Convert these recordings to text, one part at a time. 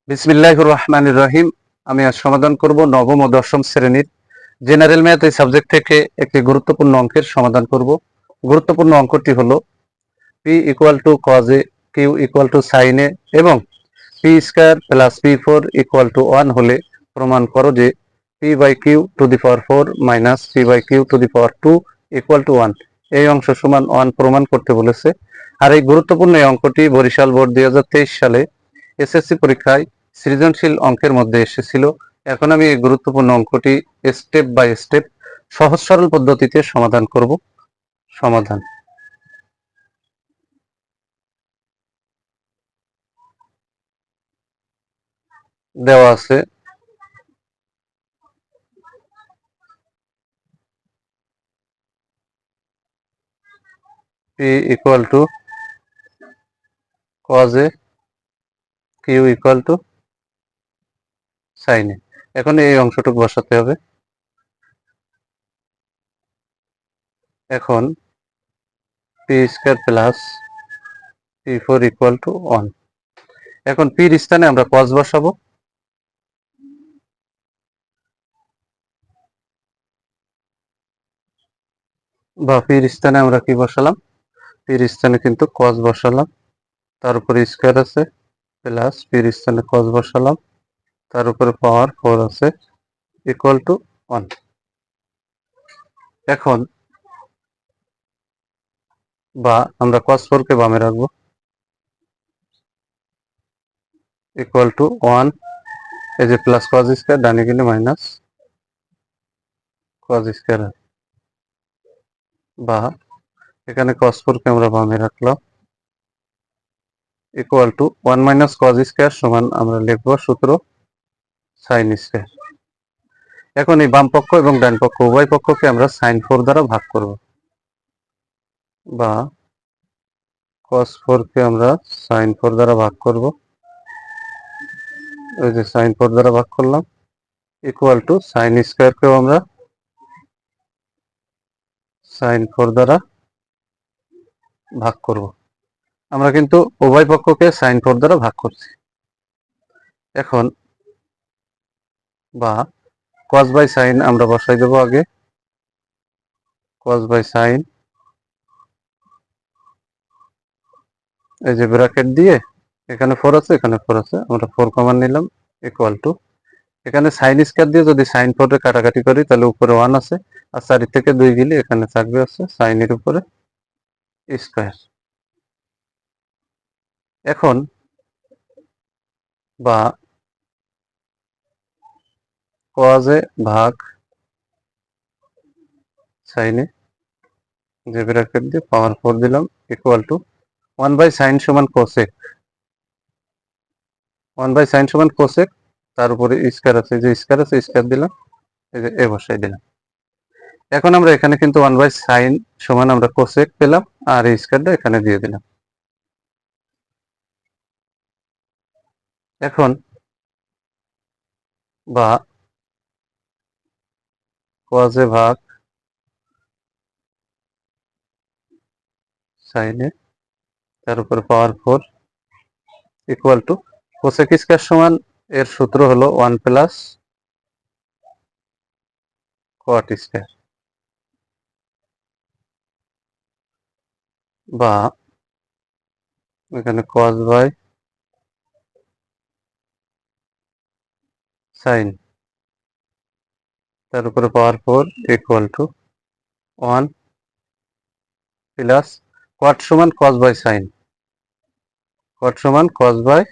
বিসমিল্লাহির রহমানির রহিম। আমি আজ সমাধান করব নবম ও দশম শ্রেণীর জেনারেল ম্যাথ এই সাবজেক্ট থেকে একটি গুরুত্বপূর্ণ অঙ্কের সমাধান করব। গুরুত্বপূর্ণ অঙ্কটি হলো p equal to cos A, q equal to sin A এবং p square plus p four equal to one হলে প্রমাণ করো যে p by q to the power four minus p by q to the power two equal to one. এই অংশ সমান one প্রমাণ করতে বলেছে। আর এই গুরুত্বপূর্ণ এই অঙ্কটি বরিশাল বোর্ড 2023 সালে এসএসসি পরীক্ষায় সৃজনশীল অঙ্কের মধ্যে এসেছিল। এখন আমি এই গুরুত্বপূর্ণ অঙ্কটি স্টেপ বাই স্টেপ সহজ সরল পদ্ধতিতে সমাধান করব। সমাধান দেওয়া আছে p equal to cos A, q equal to sin A. এখন এই অংশটুকু বসাতে হবে। এখন p square plus p four equal to one. এখন পির স্থানে আমরা কজ বসাবো। বা পির স্থানে আমরা কি বসালাম? পির স্থানে কিন্তু কজ বসালাম, তার উপরে স্কয়ার আছে, প্লাস পির স্থানে কজ বসালাম, তার উপরে পাওয়ার ফোর আছে, ইকুয়াল টু ওয়ান। এখন বা আমরা কস ফোরকে বামে রাখবো, ইকুয়াল টু ওয়ান। এই যে প্লাস কজ স্কয়ার ডানে গেলে মাইনাস কজ স্কয়ার, বা এখানে কস ফোরকে আমরা বামে রাখলাম, equal to one minus cause square সমান আমরা লিখবো সূত্র সাইন স্কয়ার। এখন এই বাম পক্ষ এবং ডান পক্ষ উভয় পক্ষকে আমরা সাইন ফোর দ্বারা ভাগ করব, বা কস ফোরকে আমরা সাইন ফোর দ্বারা ভাগ করব। ওই যে সাইন ফোর দ্বারা ভাগ করলাম, ইকুয়াল টু সাইন স্কয়ারকেও আমরা সাইন ফোর দ্বারা ভাগ করব। আমরা কিন্তু উভয় পক্ষকে সাইন ফোর দ্বারা ভাগ করছি। এখন বা কস বাই সাইন আমরা বসাই দেবো আগে, কস বাই সাইন, এই যে ব্র্যাকেট দিয়ে এখানে ফোর আছে এখানে ফোর আছে, আমরা ফোর কমন নিলাম, ইকুয়াল টু এখানে সাইন স্কয়ার দিয়ে যদি সাইন ফোরে কাটাকাটি করি তাহলে উপরে ওয়ান আছে, আর 4 থেকে 2 গেলে এখানে থাকবে আছে সাইনের উপরে স্কয়ার। এখন বা কজে ভাগ সাইনে, যে ব্র্যাকেট দিয়ে পাওয়ার ফোর দিলাম, equal to one by sine সমান কোসেক, ওয়ান বাই সাইন সমান কোসেক, তার উপরে স্কয়ার আছে, যে স্কয়ার আছে স্কয়ার দিলাম, এই যে এ বসাই দিলাম। এখন আমরা এখানে কিন্তু ওয়ান বাই সাইন সমান আমরা কোসেক পেলাম, আর এই স্কয়ারটা এখানে দিয়ে দিলাম। এখন বা কজে ভাগ সাইনে, তার উপরে power four, equal two cosec square সমান এর সূত্র হলো ওয়ান প্লাস কট স্কয়ার, বা এখানে কস বাই সাইন, তার উপরে power four, equal to one plus cot সমান কস বাই সাইন, কট সমান কস বাই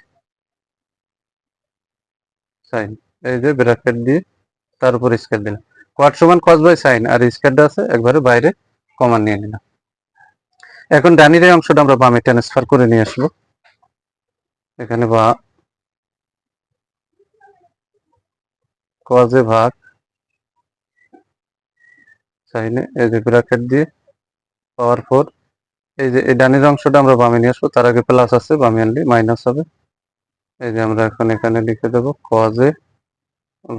সাইন, এই যে ব্র্যাকেট দিয়ে তার উপর স্কয়ার দিলাম। কট সমান কস বাই সাইন আর স্কয়ারটা আছে একবারে বাইরে কমন নিয়ে নিলাম। এখন ডানির এই অংশটা আমরা বামে ট্রান্সফার করে নিয়ে আসবো। এখানে বা কজে ভাগ সাইনে, এই যে ব্র্যাকেট দিয়ে পাওয়ার ফোর, এই যে এই ডানির অংশটা আমরা বামে নিয়ে আসবো, তার আগে প্লাস আছে বামে আনলে মাইনাস হবে। এই যে আমরা এখন এখানে লিখে দেবো কজে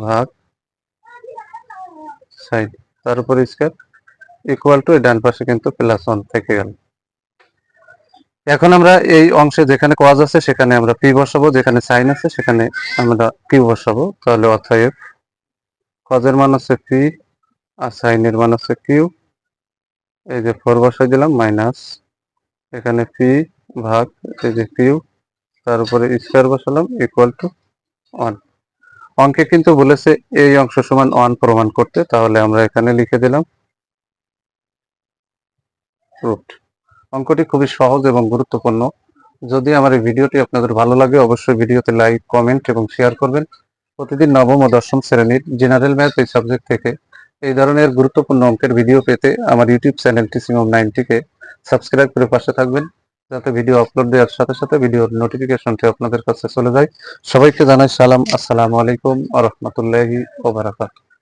ভাগ সাইন, তার উপর স্কয়ার, ইকুয়াল টু ডান পাশে কিন্তু প্লাস ওয়ান থেকে গেল। এখন আমরা এই অংশে যেখানে কজ আছে সেখানে আমরা পি বসাবো, যেখানে সাইন আছে সেখানে আমরা কিউ বসাবো। তাহলে অতএব কজের মান আছে পি আর সাইনের মান আছে কিউ। এই যে 4 বসাই দিলাম মাইনাস এখানে পি ভাগ এই যে কিউ, তার উপরে স্কয়ার বসালাম ইকুয়াল টু 1। অঙ্কে কিন্তু বলেছে এই অংশ সমান 1 প্রমাণ করতে, তাহলে আমরা এখানে লিখে দিলাম রুট। অঙ্কটি খুবই সহজ এবং গুরুত্বপূর্ণ। যদি আমার এই ভিডিওটি আপনাদের ভালো লাগে অবশ্যই ভিডিওতে লাইক, কমেন্ট এবং শেয়ার করবেন। প্রতিদিন নবম ও দশম শ্রেণীর জেনারেল ম্যাথ এই সাবজেক্ট থেকে এই ধরনের গুরুত্বপূর্ণ অঙ্কের ভিডিও পেতে আমার ইউটিউব চ্যানেল টিচিং অফ 90কে সাবস্ক্রাইব করে পাশে থাকবেন, যাতে ভিডিও আপলোড দেওয়ার সাথে সাথে ভিডিওর নোটিফিকেশনটি আপনাদের কাছে চলে যায়। সবাইকে জানাই সালাম, আসসালামু আলাইকুম ওয়া রাহমাতুল্লাহি ওয়া বারাকাতুহু।